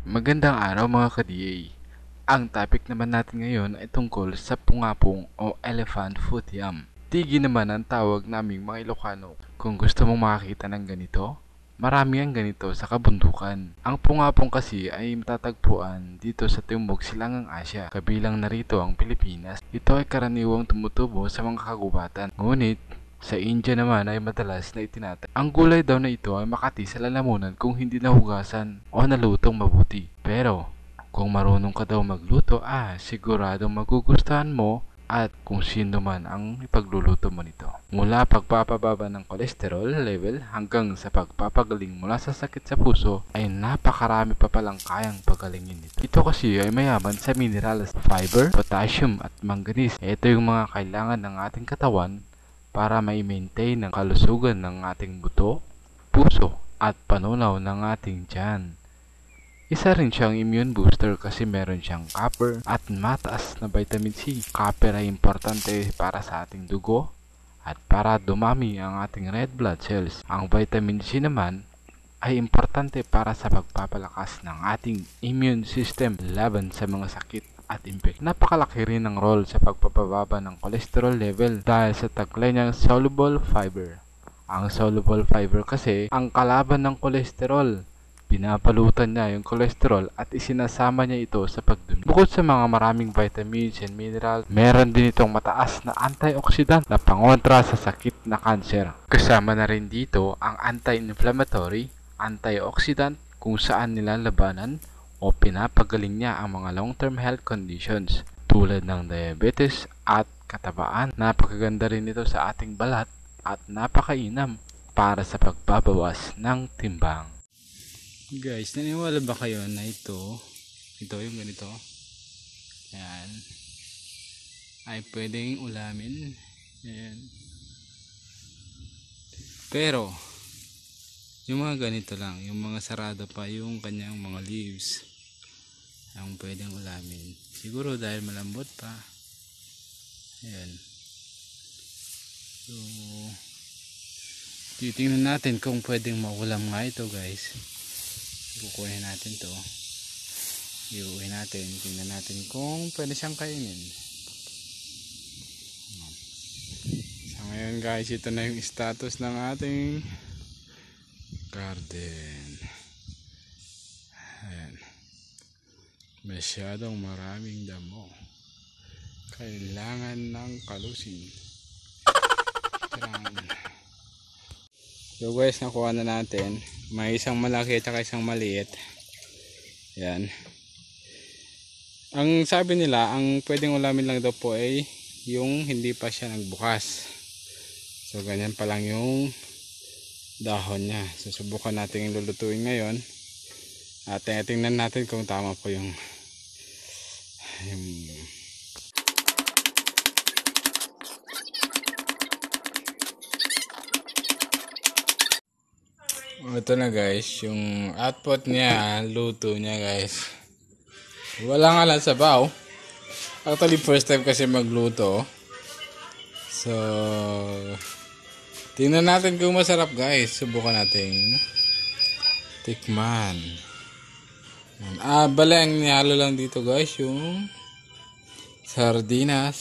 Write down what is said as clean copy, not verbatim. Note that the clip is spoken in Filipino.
Magandang araw mga ka-DA. Ang topic naman natin ngayon ay tungkol sa pungapong o elephant foot yam. Tigi naman ang tawag naming mga Ilocano. Kung gusto mong makakita ng ganito, marami ang ganito sa kabundukan. Ang pungapong kasi ay matatagpuan dito sa Timog Silangang Asya, kabilang narito ang Pilipinas. Ito ay karaniwang tumutubo sa mga kagubatan. Ngunit, sa India naman ay madalas na itinatay. Ang gulay daw na ito ay makati sa lalamunan kung hindi nahugasan o nalutong mabuti. Pero, kung marunong ka daw magluto, siguradong magugustuhan mo at kung sino man ang ipagluluto mo nito. Mula pagpapababa ng cholesterol level hanggang sa pagpapagaling mula sa sakit sa puso ay napakarami pa palang kayang pagalingin nito. Ito kasi ay mayaman sa minerals, fiber, potassium at manganese. Ito yung mga kailangan ng ating katawan para ma-maintain ang kalusugan ng ating buto, puso at panunaw ng ating tiyan. Isa rin siyang immune booster kasi meron siyang copper at mataas na vitamin C. Copper ay importante para sa ating dugo at para dumami ang ating red blood cells. Ang vitamin C naman ay importante para sa pagpapalakas ng ating immune system laban sa mga sakit at infection. Napakalaki rin ng role sa pagpapababa ng cholesterol level dahil sa taglay niyang soluble fiber. Ang soluble fiber kasi ang kalaban ng cholesterol. Pinapalutan niya yung cholesterol at isinasama niya ito sa pagdumi. Bukod sa mga maraming vitamins and minerals, meron din itong mataas na antioxidant na pangontra sa sakit na cancer. Kasama na rin dito ang anti-inflammatory, antioxidant kung saan nilalabanan o pinapagaling niya ang mga long-term health conditions tulad ng diabetes at katabaan. Napakaganda rin ito sa ating balat at napakainam para sa pagbabawas ng timbang. Guys, naniwala ba kayo na ito yung ganito, ayan, ay pwedeng ulamin, ayan. Pero yung mga ganito lang, yung mga sarado pa yung kanyang mga leaves ang pwedeng ulamin, siguro dahil malambot pa, ayan. So titingnan natin kung pwedeng maulam nga ito guys. Kukunin natin to, iuwi natin, tingnan natin kung pwede siyang kainin. So ngayon guys, ito na yung status ng ating garden. Ayan, masyadong maraming damo, kailangan ng kalusin. So guys, nakuha na natin. May isang malaki at isang maliit. Yan. Ang sabi nila, ang pwedeng ulamin lang daw po ay yung hindi pa siya nagbukas. So ganyan pa lang yung dahon niya. Susubukan natin yung lulutuin ngayon. At tingnan natin kung tama po yung ito na guys, yung output niya, luto niya guys. Wala nga lang sabaw. Actually first time kasi magluto. So tingnan natin kung masarap guys. Subukan natin tikman. Bale ang nihalo lang dito guys yung sardinas,